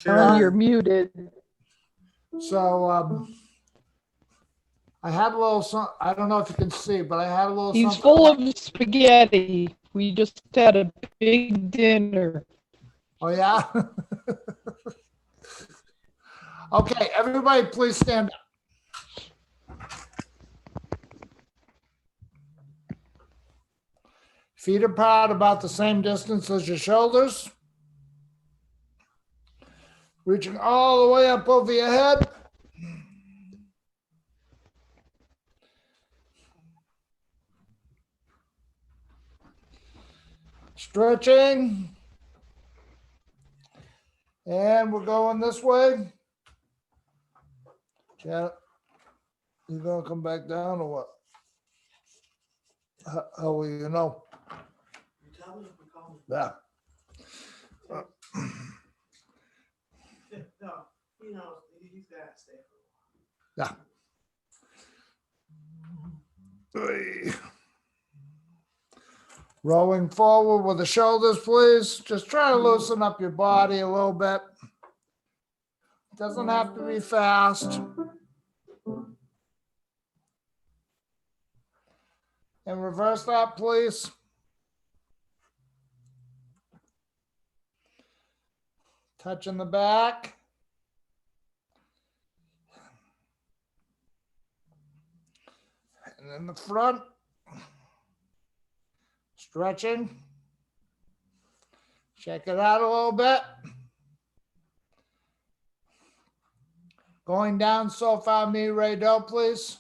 You're muted. So I had a little, I don't know if you can see, but I had a little He's something. full of spaghetti. We just had a big dinner. Oh, yeah? Okay, everybody please stand up. Feet apart about the same distance as your shoulders. Reaching all the way up over your head. Stretching. And we're going this way. Janet, you gonna come back down or what? How will you know? You tell me if we call me. Yeah. No, he knows. He's got to stay for a while. Yeah. Rolling forward with the shoulders, please. Just try to loosen up your body a little bit. Doesn't have to be fast. And reverse that, please. Touching the back. And then the front. Stretching. Check it out a little bit. Going down so far, mi, re, do, please.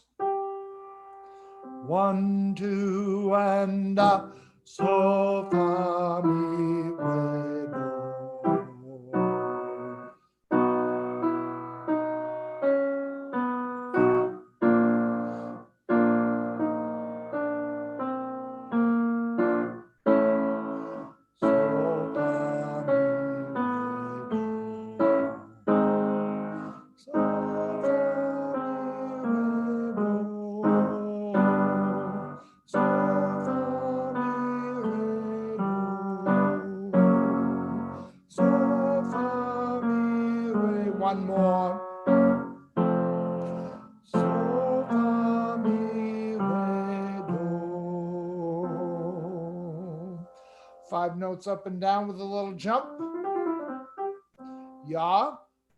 1, 2, and so fa, mi, re, do. So, fa, mi, re, do. So, fa, mi, re, do. So, fa, mi, re, do. So, fa, mi, re. One more. So, fa, mi, re, do. 5 notes up and down with a little jump. Ya.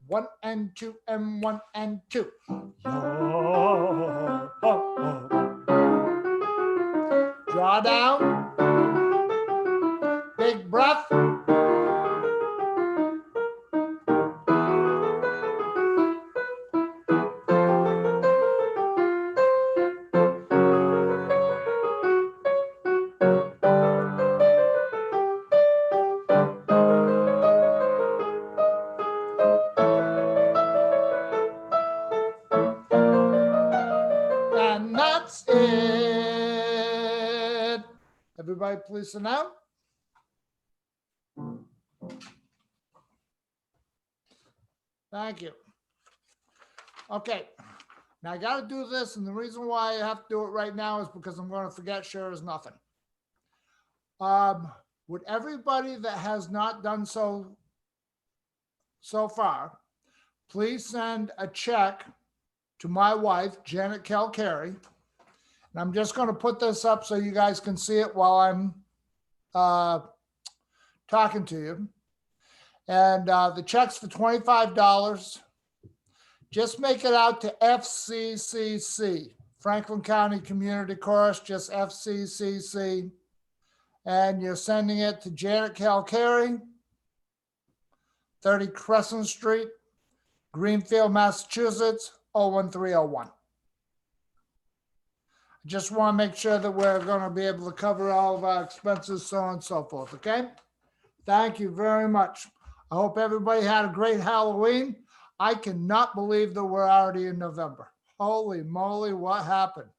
1 and 2 and 1 and 2. Ya. Draw down. Big breath. And that's it. Everybody please sit down. Thank you. Okay. Now I got to do this, and the reason why I have to do it right now is because I'm going to forget sure as nothing. Would everybody that has not done so far, please send a check to my wife, Janet Calcary. And I'm just going to put this up so you guys can see it while I'm talking to you. And the check's for $25. Just make it out to FCCC, Franklin County Community Chorus, just FCCC. And you're sending it to Janet Calcary, 30 Crescent Street, Greenfield, Massachusetts, 01301. Just want to make sure that we're going to be able to cover all of our expenses, so on and so forth, okay? Thank you very much. I hope everybody had a great Halloween. I cannot believe that we're already in November. Holy moly, what happened?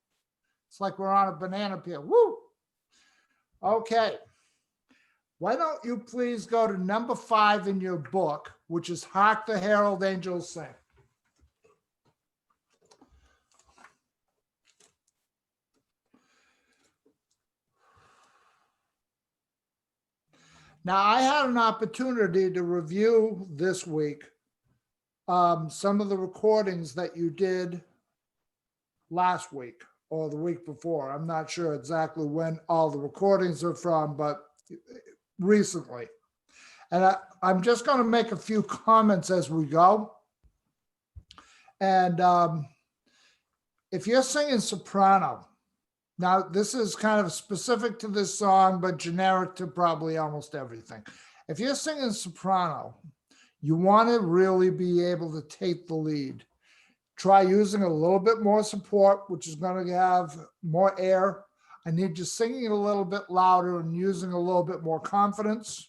It's like we're on a banana peel. Woo! Okay. Why don't you please go to number 5 in your book, which is Hark the Herald Angels Sing. Now, I had an opportunity to review this week some of the recordings that you did last week or the week before. I'm not sure exactly when all the recordings are from, but recently. And I'm just going to make a few comments as we go. And if you're singing soprano, now this is kind of specific to this song, but generic to probably almost everything. If you're singing soprano, you want to really be able to take the lead. Try using a little bit more support, which is going to have more air. I need you singing it a little bit louder and using a little bit more confidence.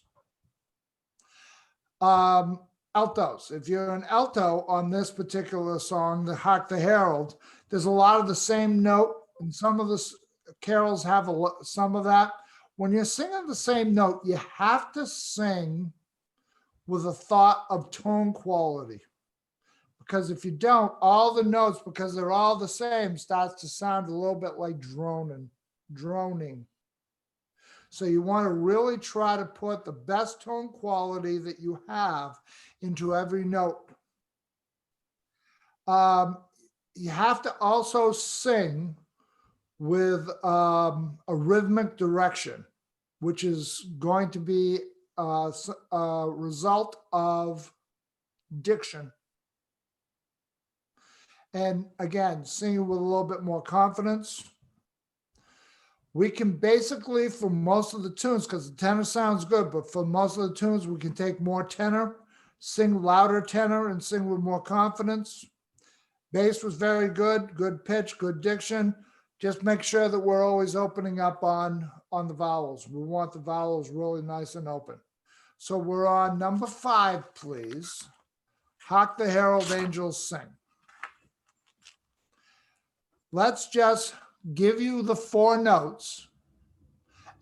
Altos. If you're an alto on this particular song, the Hark the Herald, there's a lot of the same note, and some of the carols have some of that. When you're singing the same note, you have to sing with a thought of tone quality. Because if you don't, all the notes, because they're all the same, starts to sound a little bit like droning. So you want to really try to put the best tone quality that you have into every note. You have to also sing with a rhythmic direction, which is going to be a result of diction. And again, singing with a little bit more confidence. We can basically, for most of the tunes, because the tenor sounds good, but for most of the tunes, we can take more tenor, sing louder tenor, and sing with more confidence. Bass was very good, good pitch, good diction. Just make sure that we're always opening up on the vowels. We want the vowels really nice and open. So we're on number 5, please. Hark the Herald Angels Sing. Let's just give you the 4 notes.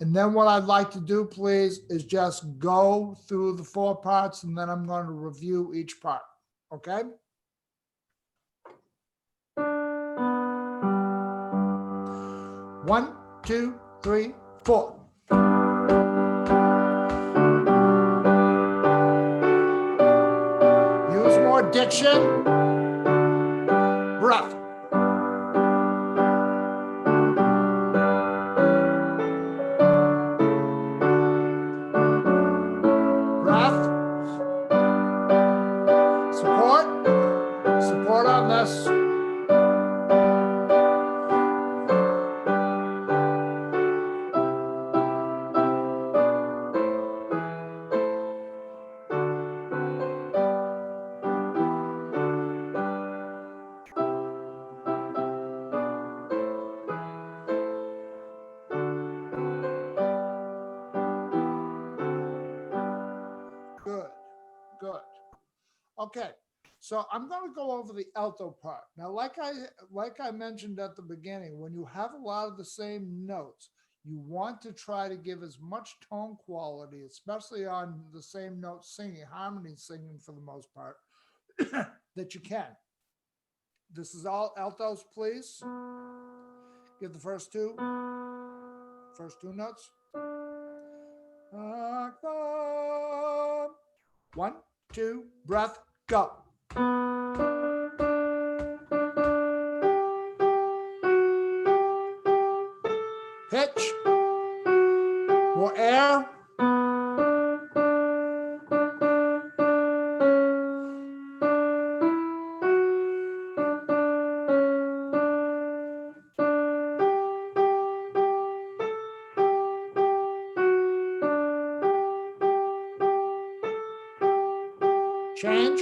And then what I'd like to do, please, is just go through the 4 parts, and then I'm going to review each part. Okay? One, 2, 3, 4. Use more diction. Breath. Support on this. Good. Okay. So I'm going to go over the alto part. Now, like I mentioned at the beginning, when you have a lot of the same notes, you want to try to give as much tone quality, especially on the same note singing, harmony singing for the most part, that you can. This is all altos, please. Give the first two notes. 1, 2, breath, go. Pitch. More air. Change.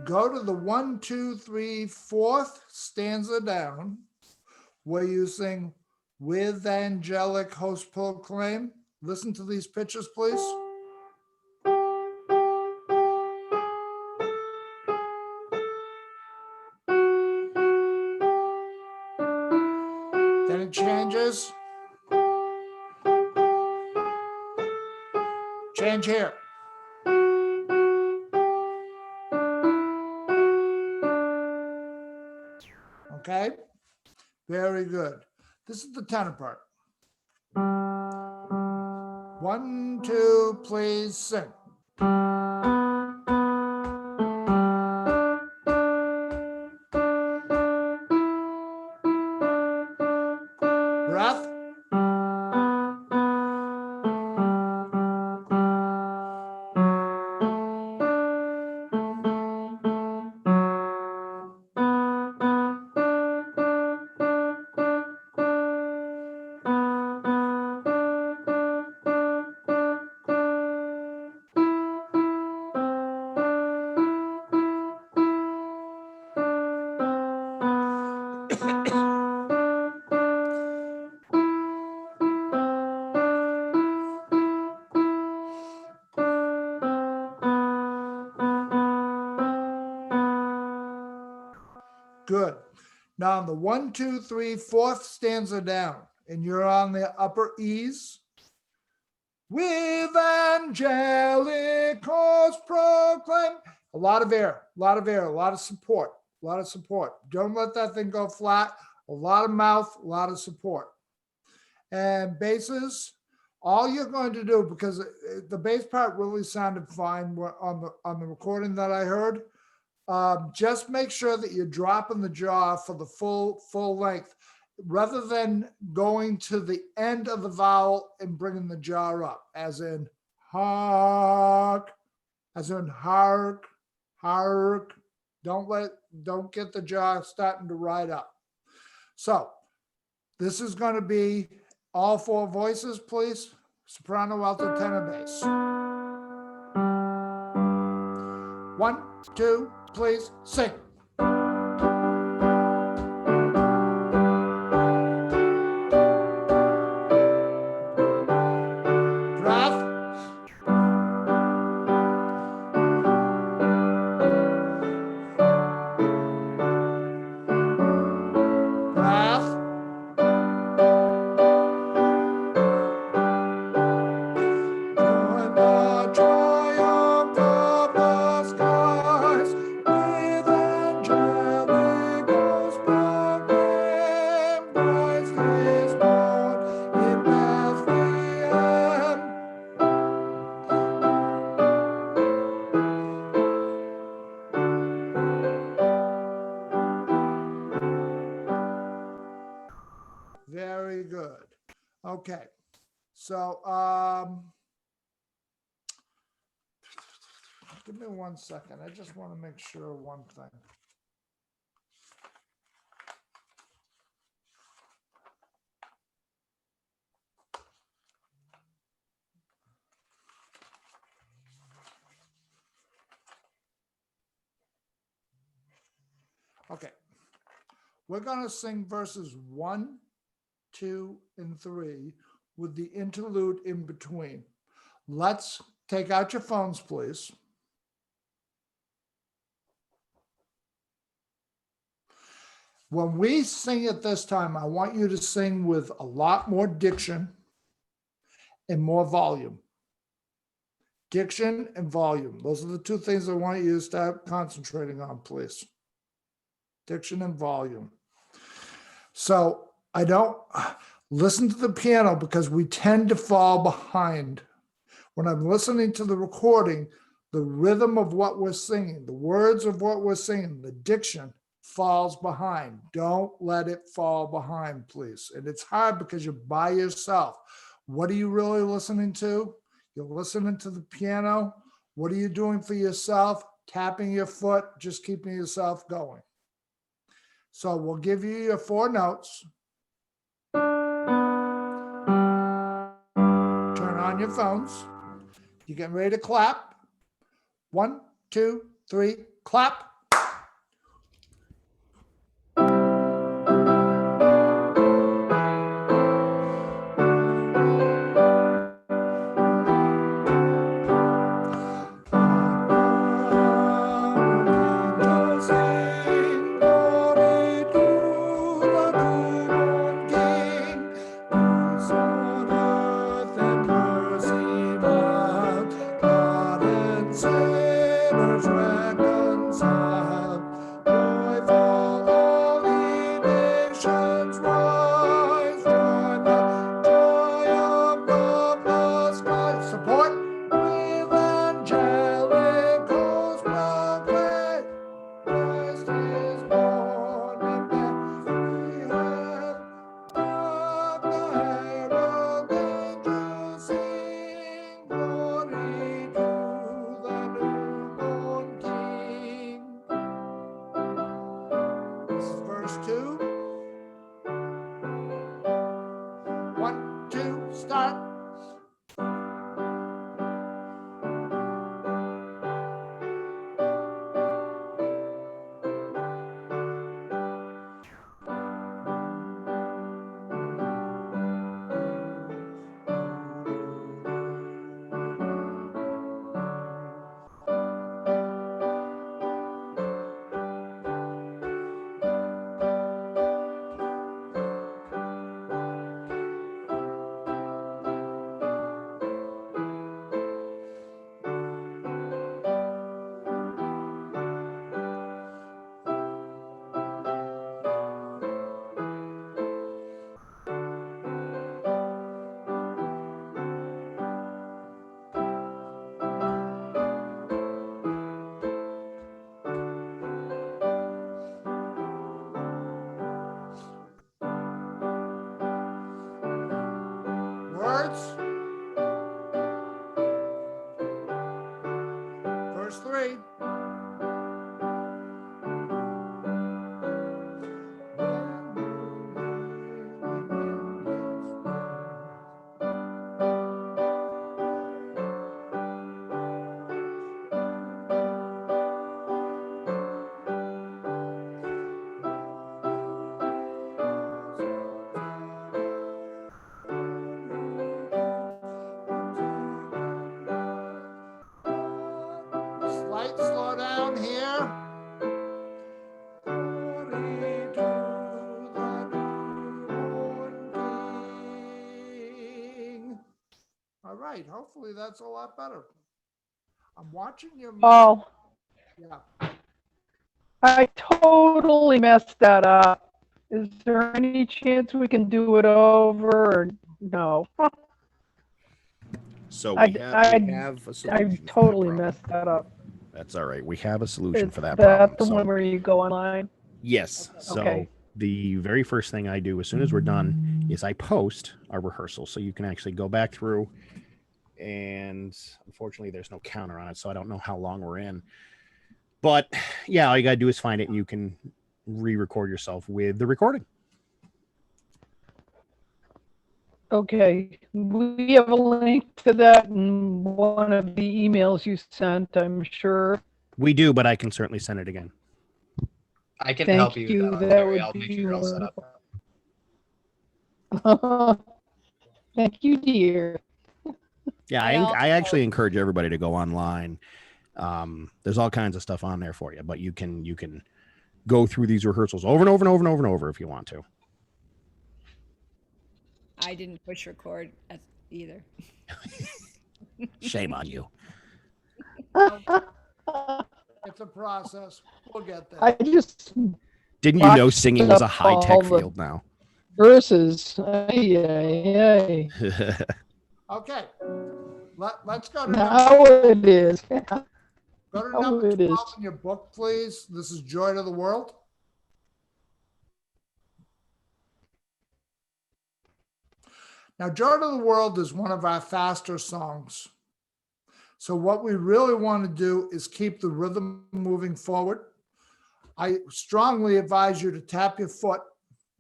Go to the 1, 2, 3, 4th stanza down, where you sing with angelic host proclaim. Listen to these pitches, please. Then it changes. Change here. Okay, very good. This is the tenor part. 1, 2, please sing. Breath. Good. Now on the 1, 2, 3, fourth stanza down, and you're on the upper E's. With angelic hosts proclaim. A lot of air, a lot of air, a lot of support, a lot of support. Don't let that thing go flat. A lot of mouth, a lot of support. And basses, all you're going to do, because the bass part really sounded fine on the recording that I heard. Just make sure that you're dropping the jaw for the full length, rather than going to the end of the vowel and bringing the jaw up, as in hark, as in hark, hark. Don't get the jaw starting to ride up. So this is going to be all 4 voices, please. Soprano, alto, tenor, bass. 1, 2, please sing. Breath. Breath. Join the triumph of the skies, with angelic hosts proclaim, Christ is born in Bethlehem. Very good. Okay. So, give me 1 second. I just want to make sure one thing. Okay. We're going to sing verses 1, 2, and 3 with the interlude in between. Let's take out your phones, please. When we sing at this time, I want you to sing with a lot more diction and more volume. Diction and volume. Those are the 2 things I want you to start concentrating on, please. Diction and volume. So I don't listen to the piano, because we tend to fall behind. When I'm listening to the recording, the rhythm of what we're singing, the words of what we're singing, the diction falls behind. Don't let it fall behind, please. And it's hard because you're by yourself. What are you really listening to? You're listening to the piano. What are you doing for yourself? Tapping your foot, just keeping yourself going. So we'll give you your 4 notes. Turn on your phones. You getting ready to clap? 1, 2, 3, clap. notes. Verse 3. Slight slowdown here. Glory to the newborn King. All right, hopefully that's a lot better. I'm watching your mouth. Paul, Yeah. I totally messed that up. Is there any chance we can do it over or no? So I, we have I, a I solution for that totally problem. messed that up. That's all right. We have a solution Is for that that problem. the So one where you go online? yes. So Okay. the very first thing I do as soon as we're done is I post our rehearsal, so you can actually go back through. And unfortunately, there's no counter on it, so I don't know how long we're in. But yeah, all you gotta do is find it, and you can re-record yourself with the recording. Okay. We have a link to that in one of the emails you sent, I'm sure. We do, but I can certainly send it again. I can Thank help you with you. that, That Larry. would I'll make be sure you're all set up. wonderful. Thank you, dear. Yeah, I actually encourage everybody to go online. There's all kinds of stuff on there for you, but you can go through these rehearsals over and over and over and over and over if you want to. I didn't push record either. Shame on you. It's a process. We'll get I there. just Didn't you know watched singing was a up high-tech all the field now? verses. Ay, ay, ay. Okay. Let's go to Now it is. go to Now number it 12 is. in your book, please. This is Joy to the World. Now, Joy to the World is one of our faster songs. So what we really want to do is keep the rhythm moving forward. I strongly advise you to tap your foot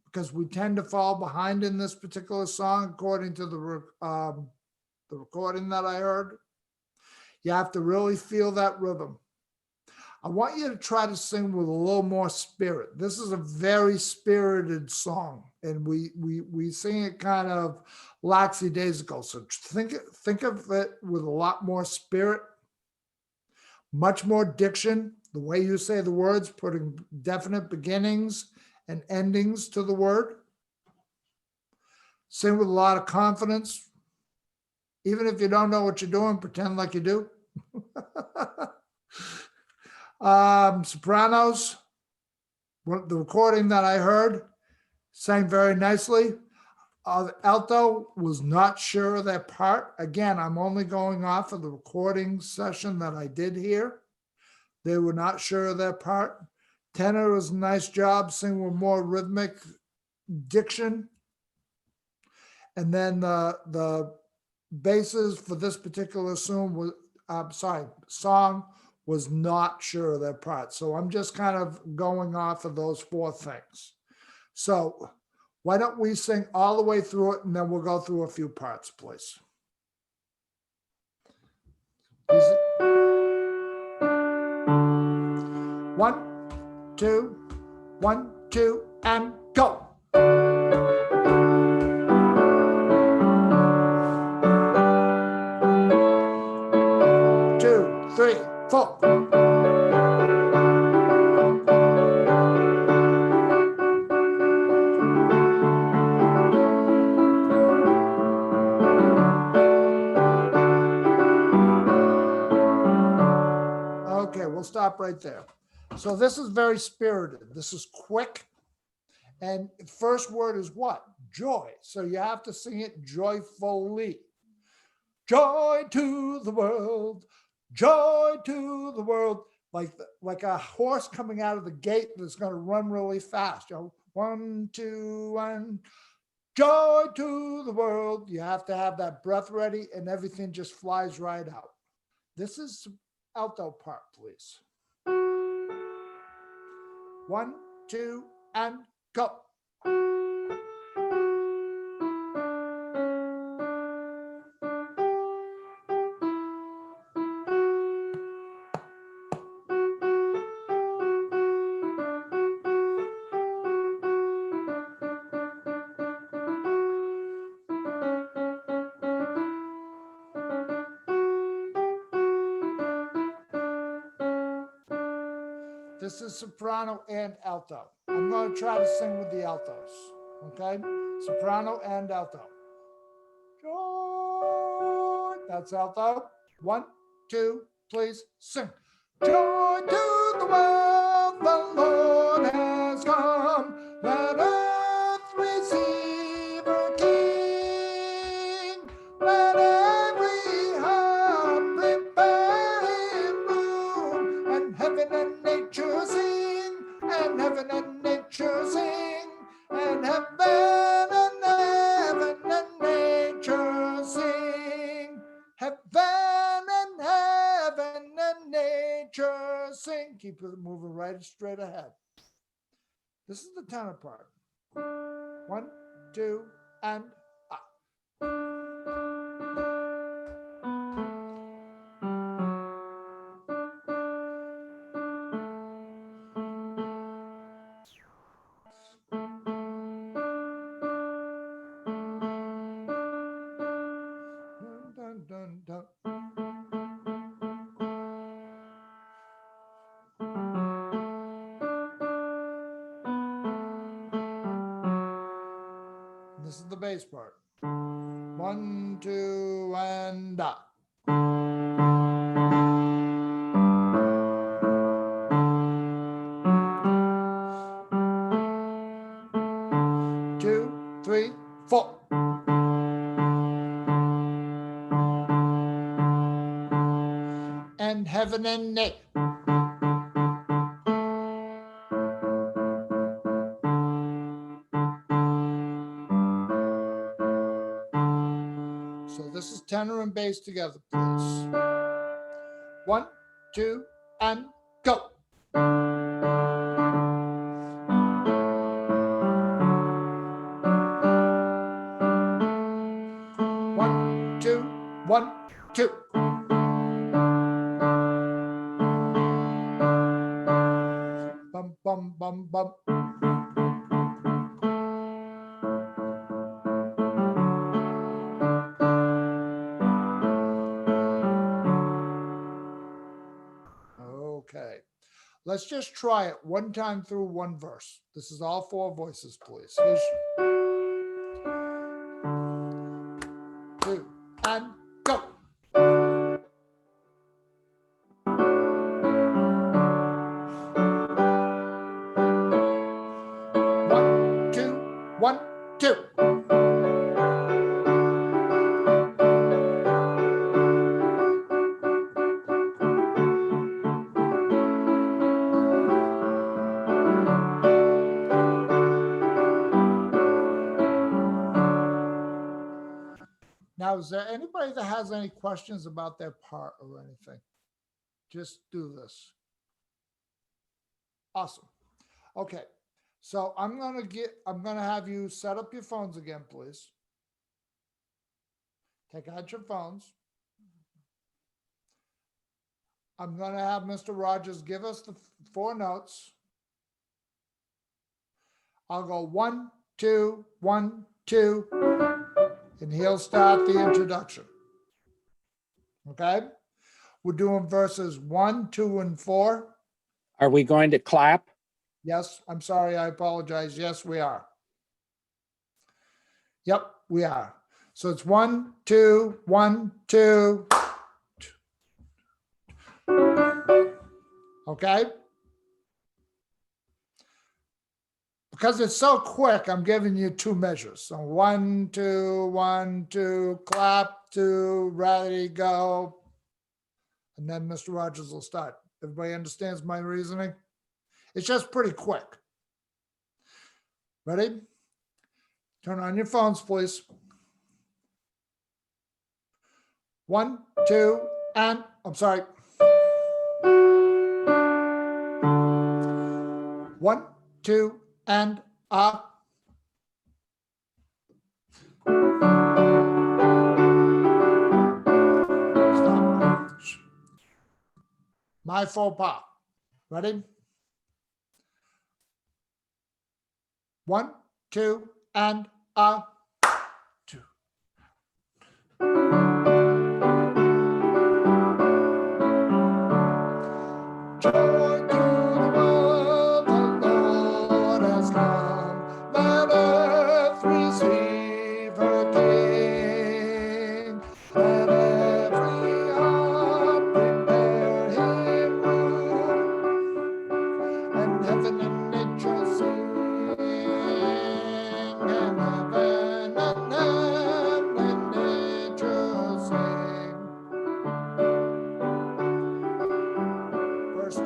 because we tend to fall behind in this particular song, according to the recording that I heard. You have to really feel that rhythm. I want you to try to sing with a little more spirit. This is a very spirited song, and we sing it kind of lackadaisical. So think of it with a lot more spirit, much more diction, the way you say the words, putting definite beginnings and endings to the word. Sing with a lot of confidence. Even if you don't know what you're doing, pretend like you do. Sopranos, the recording that I heard, sang very nicely. Alto was not sure of their part. Again, I'm only going off of the recording session that I did here. They were not sure of their part. Tenor was a nice job, singing with more rhythmic diction. And then the basses for this particular song was not sure of their part. So I'm just kind of going off of those four things. So why don't we sing all the way through it, and then we'll go through a few parts, please. One, two, and go. 2, 3, 4. Okay, we'll stop right there. So this is very spirited. This is quick. And first word is what? Joy. So you have to sing it joyfully. Joy to the world. Joy to the world. Like a horse coming out of the gate that's going to run really fast. 1, 2, 1. Joy to the world. You have to have that breath ready and everything just flies right out. This is alto part, please. 1, 2, and go. This is soprano and alto. I'm going to try to sing with the altos. Okay? Soprano and alto. Joy. That's alto. 1, 2, please sing. Joy to the world, the Lord has come. Let earth receive her King. Let every heart prepare him room. And heaven and nature sing. And heaven and nature sing. And heaven and nature sing. Heaven and nature sing. Keep it moving right straight ahead. This is the tenor part. 1, 2, and up. Dun, dun, dun, dun. This is the bass part. 1, 2, and up. Two, three, 4. And heaven and nature. So this is tenor and bass together, please. 1, 2, and go. 1, 2, 1, 2. Bum, bum, bum, bum. Okay. Let's just try it one time through one verse. This is all 4 voices, please. Here's 2, and go. 1, 2, 1, 2. Now, is there anybody that has any questions about their part or anything? Just do this. Awesome. Okay. So I'm going to have you set up your phones again, please. Take out your phones. I'm going to have Mr. Rogers give us the 4 notes. I'll go 1, 2, 1, 2, and he'll start the introduction. Okay? We're doing verses 1, 2, and 4. Are we going to clap? Yes, I'm sorry, I apologize. Yes, we are. Yep, we are. So it's 1, 2, 1, 2. Okay? Because it's so quick, I'm giving you 2 measures. So 1, 2, 1, 2, clap, 2, ready, go. And then Mr. Rogers will start. Everybody understands my reasoning? It's just pretty quick. Ready? Turn on your phones, please. 1, 2, and I'm sorry. 1, 2, and Stop. My faux pas. Ready? 1, 2, and 2. Joy to the world, the Lord has come. Let earth receive her King. Let every heart prepare him room. And heaven and nature sing. And heaven and nature sing. Verse 2.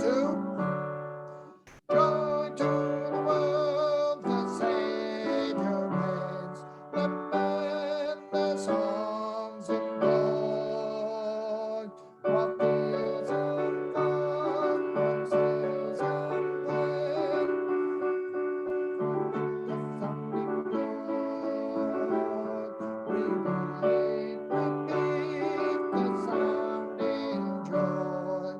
Joy to the world, the Savior reigns. Let men their songs employ. What fields of fun, what seas of play. The sounding joy, we repeat the sounding joy.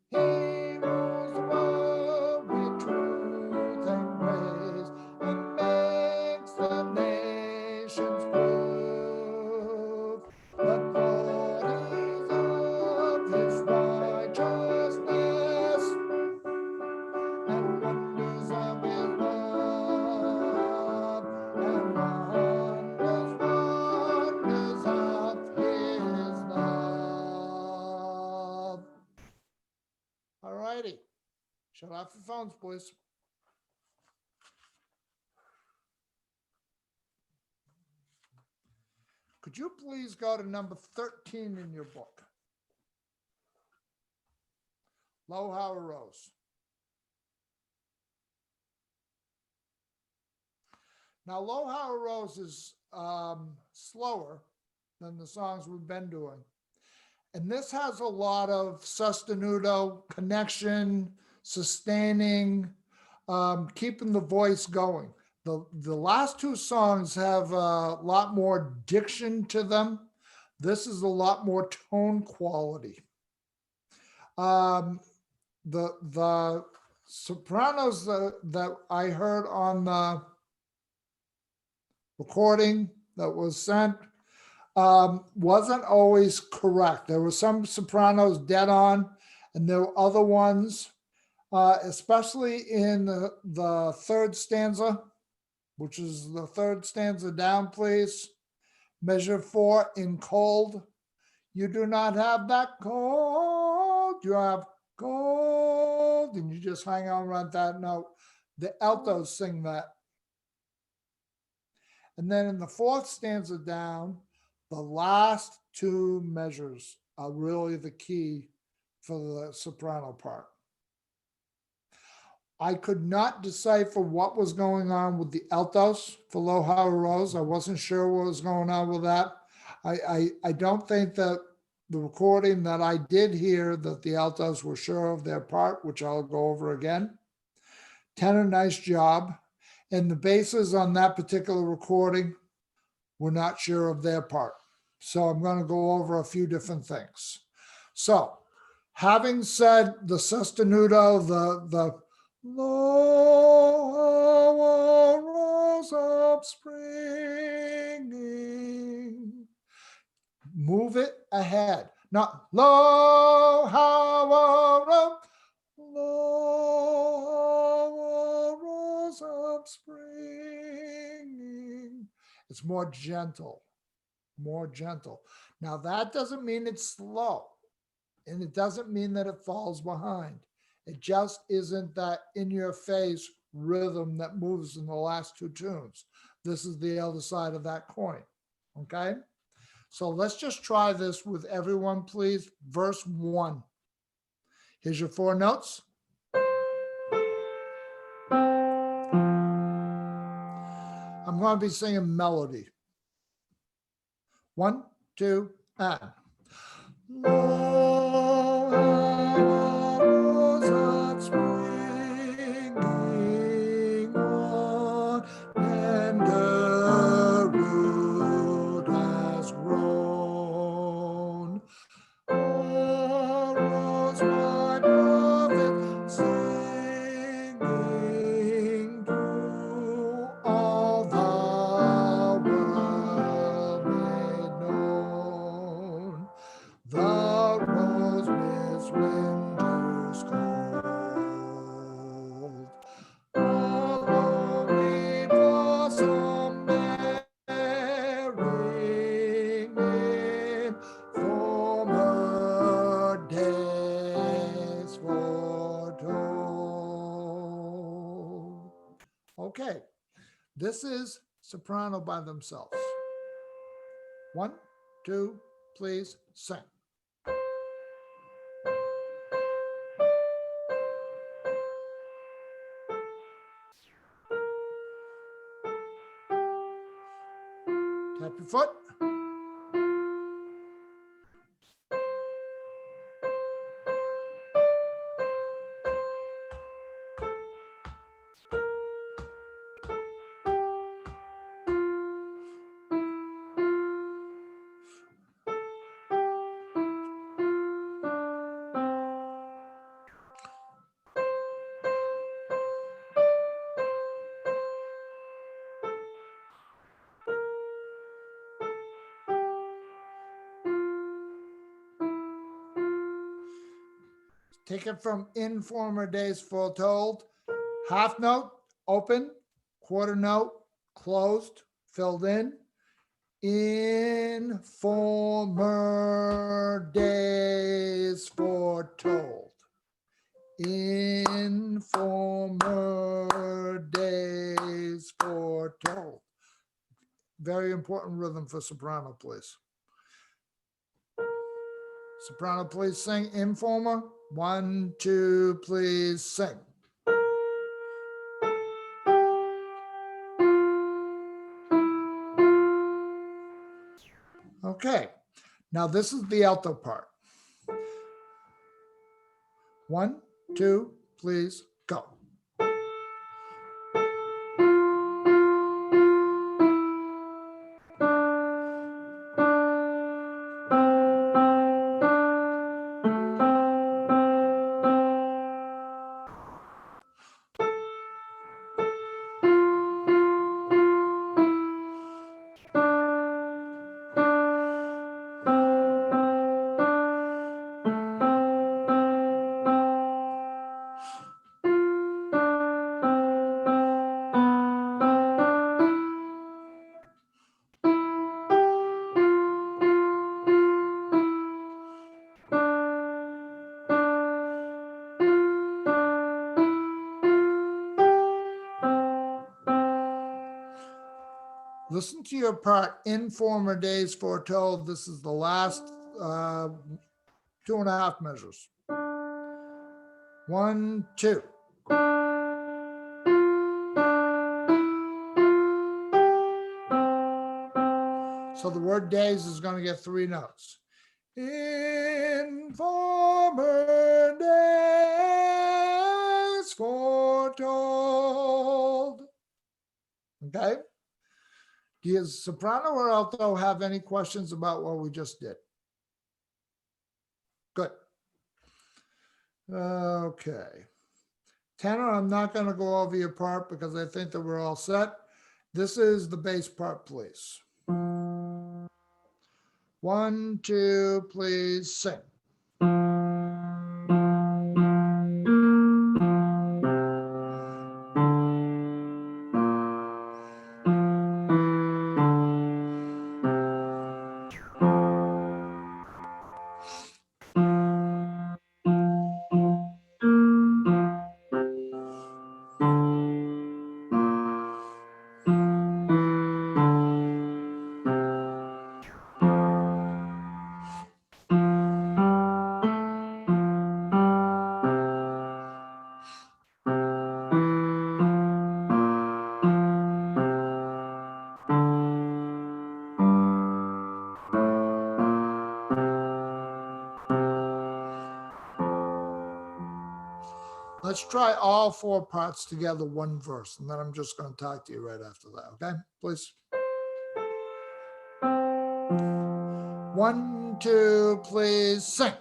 He rules the world with truth and grace and makes the nations prove the glories of his righteousness and wonders of his love and wonders of his love. All righty. Shut off your phones, please. Could you please go to number 13 in your book? Low How Rose. Now, Low How Rose is slower than the songs we've been doing. And this has a lot of sostenuto, connection, sustaining, keeping the voice going. The last two songs have a lot more diction to them. This is a lot more tone quality. The sopranos that I heard on the recording that was sent wasn't always correct. There were some sopranos dead on, and there were other ones, especially in the third stanza, which is the third stanza down, please. Measure 4 in cold. You do not have that cold, you have gold, and you just hang on around that note. The altos sing that. And then in the fourth stanza down, the last two measures are really the key for the soprano part. I could not decipher what was going on with the altos for Low How Rose. I wasn't sure what was going on with that. I don't think that the recording that I did hear that the altos were sure of their part, which I'll go over again. Tenor, nice job. And the basses on that particular recording were not sure of their part. So I'm going to go over a few different things. So having said the sostenuto, the low rose up springing, move it ahead. Not low, how low rose up springing. It's more gentle, more gentle. Now that doesn't mean it's slow, and it doesn't mean that it falls behind. It just isn't that in your face rhythm that moves in the last two tunes. This is the other side of that coin, okay? So let's just try this with everyone, please. Verse 1. Here's your 4 notes. going to be singing melody. 1, 2, and. Long arrows springing on, tender root has grown. Arose my prophet, singing to all the world made known. The rose miss winter's cold. A lonely blossom bearing in former days foretold. Okay, this is soprano by themselves. 1, 2, please sing. Tap your foot. Take it from in former days foretold. Half note, open, quarter note, closed, filled in. In former days foretold. In former days foretold. Very important rhythm for soprano, please. Soprano, please sing informer. 1, 2, please sing. Okay, now this is the alto part. 1, 2, please go. Listen to your part in former days foretold. This is the last 2.5 measures. 1, 2. So the word days is going to get 3 notes. In former days foretold. Okay. Does soprano or alto have any questions about what we just did? Good. Okay. Tenor, I'm not going to go over your part because I think that we're all set. This is the bass part, please. 1, 2, please sing. let's try all 4 parts together, one verse, and then I'm just going to talk to you right after that. Okay, please. 1, 2, please sing.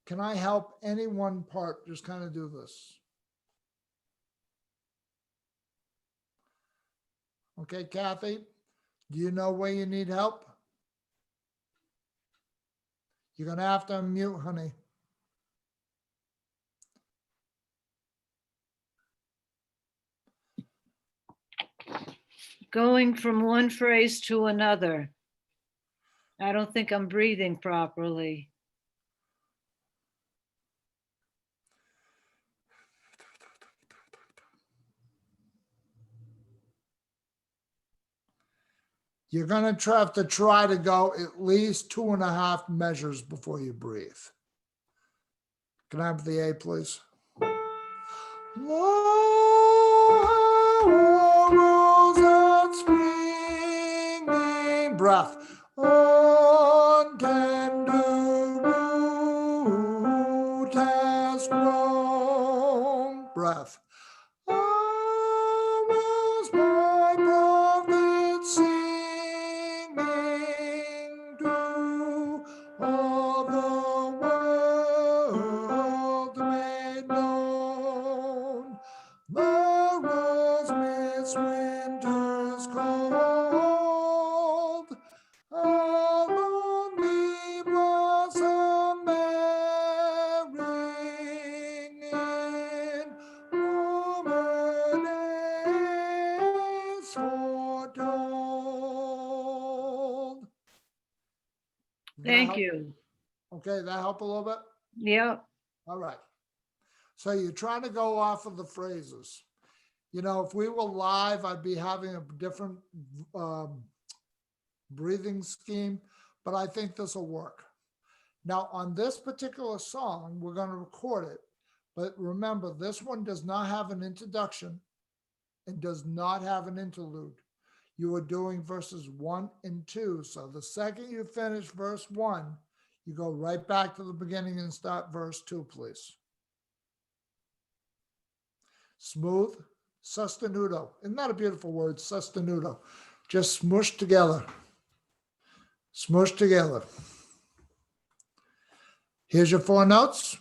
Can I help any one part just kind of do this? Okay, Kathy, do you know where you need help? You're going to have to unmute, honey. Going from one phrase to another. I don't think I'm breathing properly. You're going to have to try to go at least 2.5 measures before you breathe. Can I have the A, please? Breath. On kangaroo has grown. Breath. I was my prophet singing to all the world made known. The rose miss winter's cold. A lonely blossom bearing in warmer days foretold. Thank you. Okay, that help a little bit? Yep. All right. So you're trying to go off of the phrases. You know, if we were live, I'd be having a different breathing scheme, but I think this will work. Now, on this particular song, we're going to record it. But remember, this one does not have an introduction and does not have an interlude. You are doing verses 1 and 2. So the second you finish verse 1, you go right back to the beginning and start verse 2, please. Smooth, sostenuto. Isn't that a beautiful word, sostenuto? Just smush together. Smush together. Here's your 4 notes.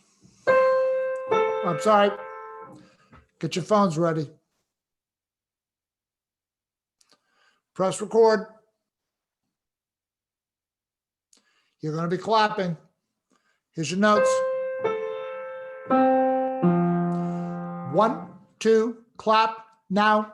I'm sorry. Get your phones ready. Press record. You're going to be clapping. Here's your notes. 1, 2, clap now.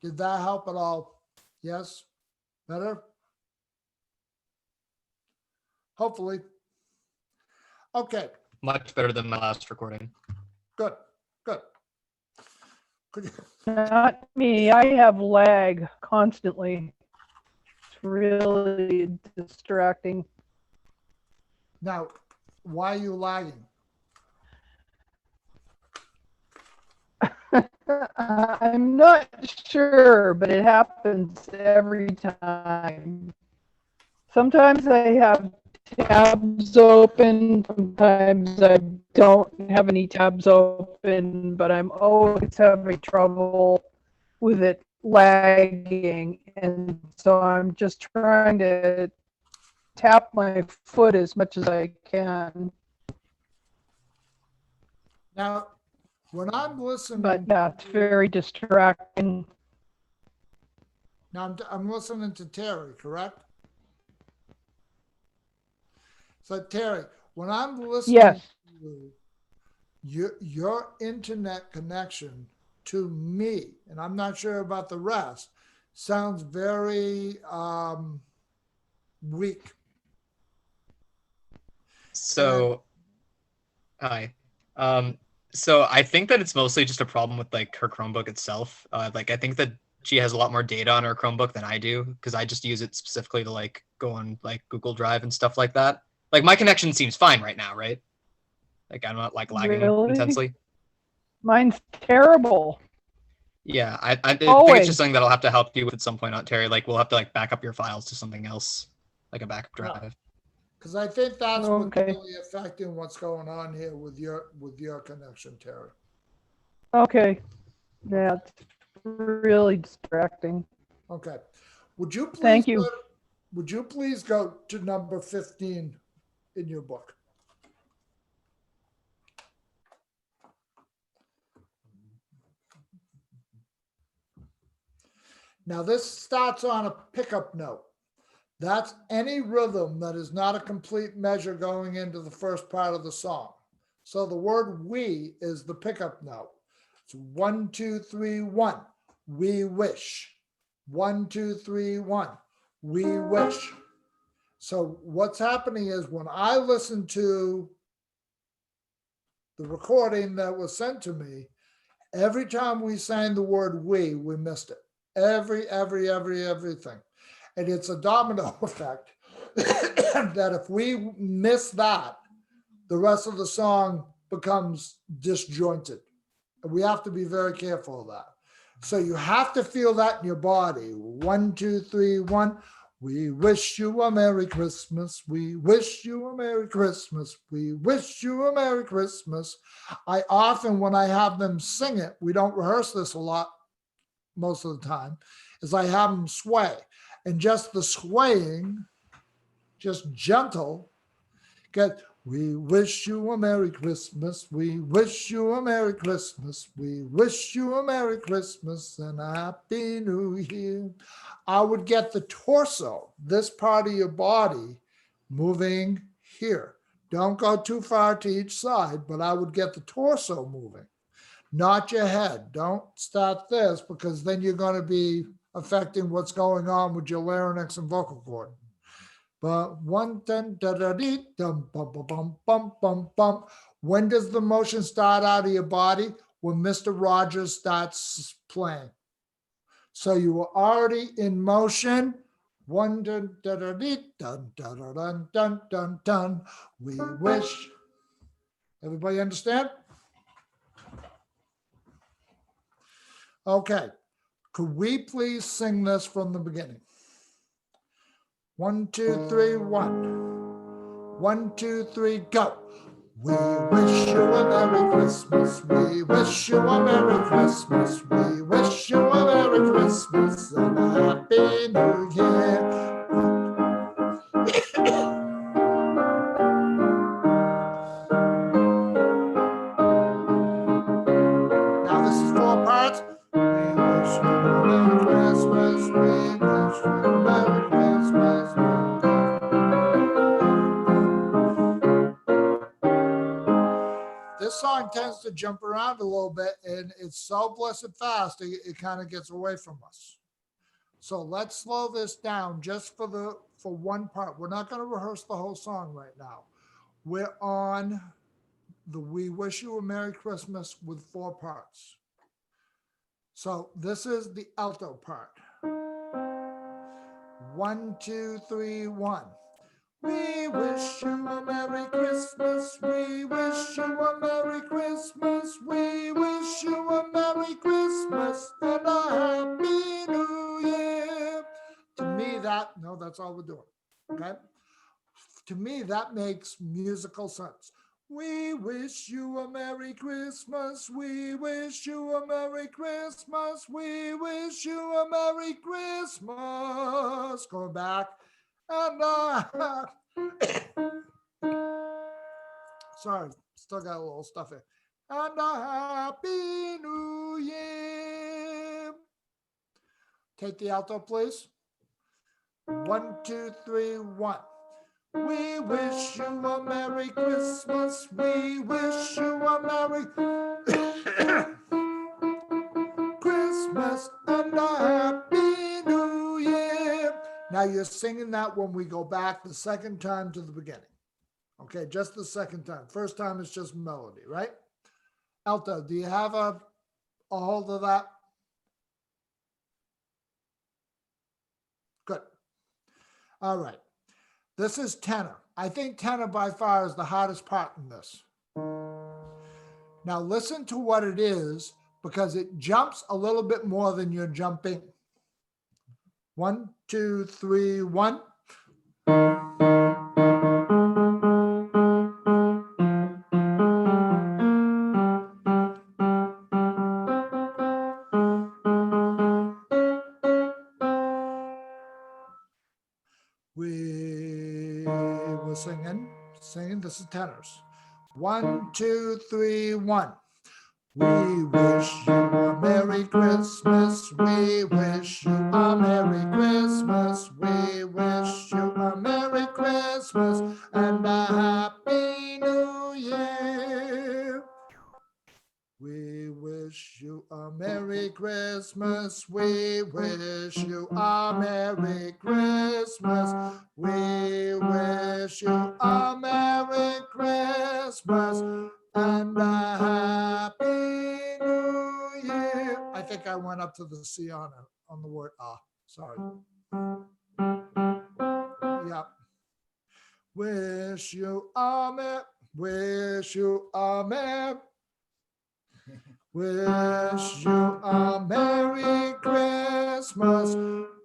Did that help at all? Yes? Better? Hopefully. Okay, Much better than my last recording. good, good. Could you, Not me. I have lag constantly. It's really distracting. now, why are you lagging? I'm not sure, but it happens every time. Sometimes I have tabs open, sometimes I don't have any tabs open, but I'm always having trouble with it lagging. And so I'm just trying to tap my foot as much as I can. Now, when I'm But listening, yeah, it's very distracting. now I'm listening to Terry, correct? So Terry, when I'm listening Yes. to your internet connection to me, and I'm not sure about the rest, sounds very weak. So, hi. So I think that it's mostly just a problem with like her Chromebook itself. Like I think that she has a lot more data on her Chromebook than I do because I just use it specifically to like go on like Google Drive and stuff like that. Like my connection seems fine right now, right? Like I'm not like lagging Really? intensely. Mine's terrible. Yeah, I think it's Always. just something that I'll have to help you with at some point, Aunt Terry. Like we'll have to like back up your files to something else, like a backup drive. Because I think that's what's Okay. really affecting what's going on here with your connection, Terry. Okay. Yeah, it's really distracting. Okay. Would you please Thank you. would you please go to number 15 in your book? Now this starts on a pickup note. That's any rhythm that is not a complete measure going into the first part of the song. So the word we is the pickup note. It's 1, 2, 3, 1. We wish. 1, 2, 3, 1. We wish. So what's happening is when I listen to the recording that was sent to me, every time we sang the word we missed it. Everything. And it's a domino effect that if we miss that, the rest of the song becomes disjointed. And we have to be very careful of that. So you have to feel that in your body. 1, 2, 3, 1. We wish you a Merry Christmas. We wish you a Merry Christmas. We wish you a Merry Christmas. I often, when I have them sing it, we don't rehearse this a lot most of the time, is I have them sway. And just the swaying, just gentle, get, we wish you a Merry Christmas. We wish you a Merry Christmas. We wish you a Merry Christmas and a Happy New Year. I would get the torso, this part of your body, moving here. Don't go too far to each side, but I would get the torso moving, not your head. Don't start this because then you're going to be affecting what's going on with your larynx and vocal cord. But one dun da da dee dum bum bum bum bum bum bum. When does the motion start out of your body? When Mr. Rogers starts playing. So you were already in motion. One dun da da dee dun da da dun dun dun dun. We wish. Everybody understand? Okay. Could we please sing this from the beginning? 1, 2, 3, 1. 1, 2, 3, go. We wish you a Merry Christmas. We wish you a Merry Christmas. We wish you a Merry Christmas and a Happy New Year. Now this is 4 parts. We wish you a Merry Christmas. We wish you a Merry Christmas. This song tends to to jump around a little bit, and it's so blessed fast, it kind of gets away from us. So let's slow this down just for one part. We're not going to rehearse the whole song right now. We're on the We Wish You a Merry Christmas with 4 parts. So this is the alto part. 1, 2, 3, 1. We wish you a Merry Christmas. We wish you a Merry Christmas. We wish you a Merry Christmas and a Happy New Year. To me, that's all we're doing. Okay? To me, that makes musical sense. We wish you a Merry Christmas. We wish you a Merry Christmas. We wish you a Merry Christmas. Going back. And sorry, still got a little stuff here. And a Happy New Year. Take the alto, please. 1, 2, 3, 1. We wish you a Merry Christmas. We wish you a Merry Christmas and a Happy New Year. Now you're singing that when we go back the second time to the beginning. Okay, just the second time. First time is just melody, right? Alto, do you have a hold of that? Good. All right. This is tenor. I think tenor by far is the hardest part in this. Now listen to what it is, because it jumps a little bit more than you're jumping. 1, 2, 3, 1. We were singing. This is tenors. 1, 2, 3, 1. We wish you a Merry Christmas. We wish you a Merry Christmas. We wish you a Merry Christmas and a Happy New Year. We wish you a Merry Christmas. We wish you a Merry Christmas. We wish you a Merry Christmas and a Happy New Year. I think I went up to the C on the word ah. Sorry. Yep. Wish you a Merry. Wish you a Merry. Wish you a Merry Christmas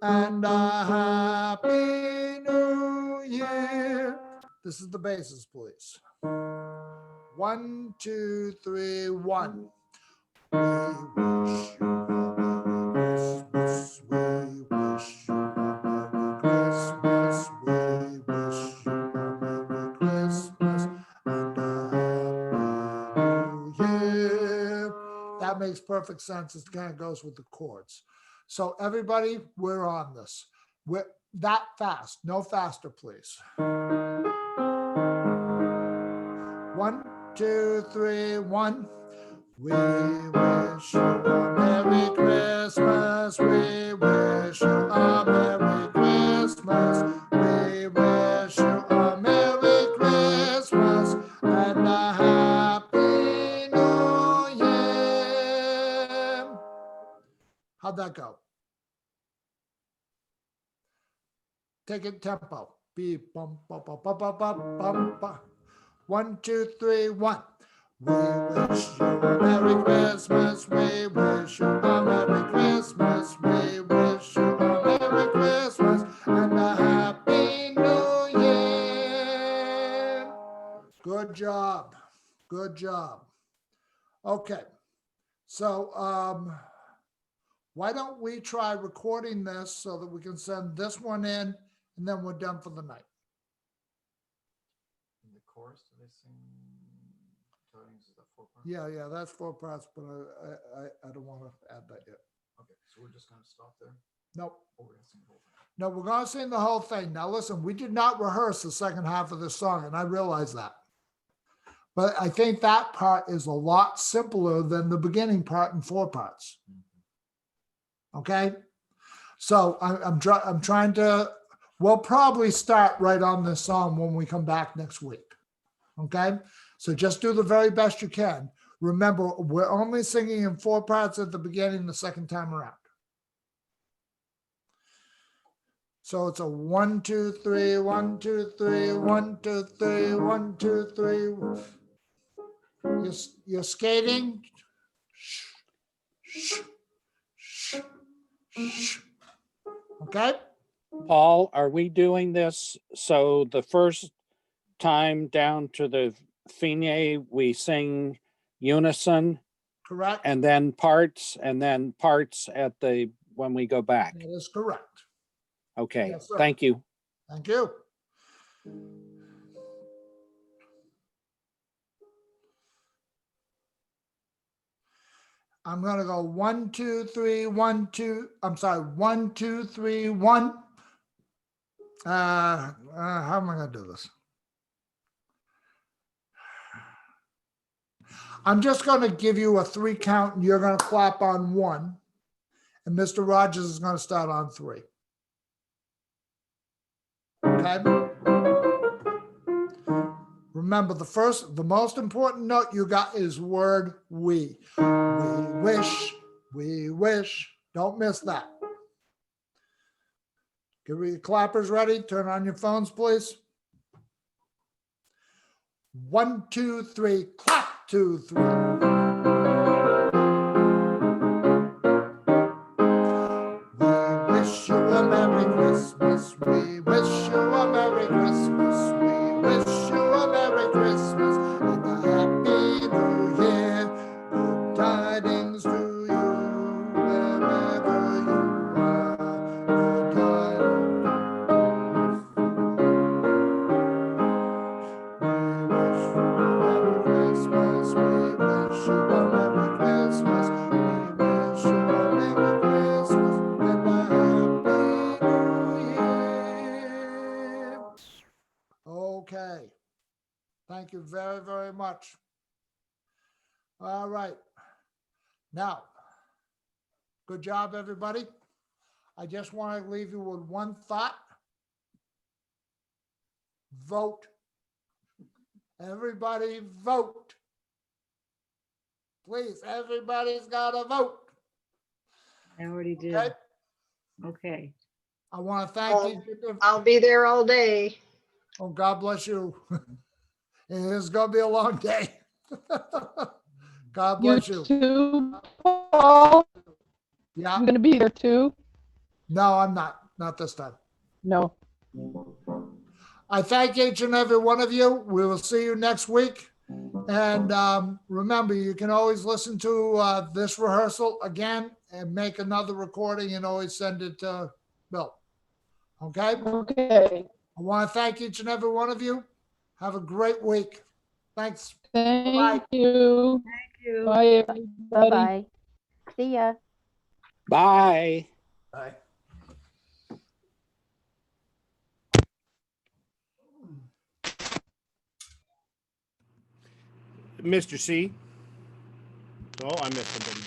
and a Happy New Year. This is the basses, please. 1, 2, 3, 1. We wish you a Merry Christmas. We wish you a Merry Christmas. We wish you a Merry Christmas and a Happy New Year. That makes perfect sense. It kind of goes with the chords. So everybody, we're on this. We're that fast. No faster, please. 1, 2, 3, 1. We wish you a Merry Christmas. We wish you a Merry Christmas. We wish you a Merry Christmas and a Happy New Year. How'd that go? Take it tempo. Beep, bum, bum, bum, bum, bum, bum, bum, bum. 1, 2, 3, 1. We wish you a Merry Christmas. We wish you a Merry Christmas. We wish you a Merry Christmas and a Happy New Year. Good job. Good job. Okay. So why don't we try recording this so that we can send this one in, and then we're done for the night. In the chorus, do they sing tidings? Is that 4 parts? Yeah, that's 4 parts, but I don't want to add that yet. Okay, so we're just gonna stop there, Nope. or we're gonna sing the whole thing? No, we're going to sing the whole thing. Now listen, we did not rehearse the second half of this song, and I realize that. But I think that part is a lot simpler than the beginning part in 4 parts. Okay? So I'm trying to, we'll probably start right on this song when we come back next week. Okay? So just do the very best you can. Remember, we're only singing in 4 parts at the beginning the second time around. So it's a 1, 2, 3, 1, 2, 3, 1, 2, 3, 1, 2, 3. You're skating. Okay? Paul, are we doing this? So the first time down to the Fine, we sing unison Correct? and then parts at the, when we go back. That is correct. Okay, Yes, sir. thank you. Thank you. I'm gonna go 1, 2, 3, 1, 2. I'm sorry, 1, 2, 3, 1. How am I gonna do this? I'm just gonna give you a 3 count and you're gonna clap on 1. And Mr. Rogers is gonna start on 3. Okay? Remember, the most important note you got is word we. We wish. Don't miss that. Get your clappers ready. Turn on your phones, please. 1, 2, 3, clap, 2, 3. We wish you a Merry Christmas. We wish you a Merry Christmas. We wish you a Merry Christmas and a Happy New Year. Good tidings to you wherever you are. Good tidings. We wish you a Merry Christmas. We wish you a Merry Christmas. We wish you a Merry Christmas and a Happy New Year. Okay. Thank you very, very much. All right. Now, good job, everybody. I just want to leave you with one thought. Vote. Everybody vote. Please, everybody's got to vote. I already Okay? did. Okay. I want to thank you. I'll be there all day. Oh, God bless you. It is going to be a long day. God You bless you. too, Paul? Yeah. I'm gonna be there too? No, I'm not. Not this time. No. I thank each and every one of you. We will see you next week. And remember, you can always listen to this rehearsal again and make another recording and always send it to Bill. Okay? Okay. I want to thank each and every one of you. Have a great week. Thanks. Thank you. Thank you. Bye, everybody. Bye-bye. See ya. Bye. Bye. Mr. C. Oh, I missed something.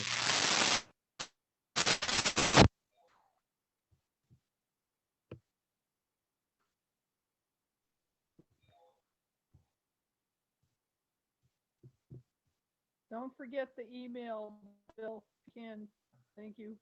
Don't forget the email, Bill. Ken. Thank you.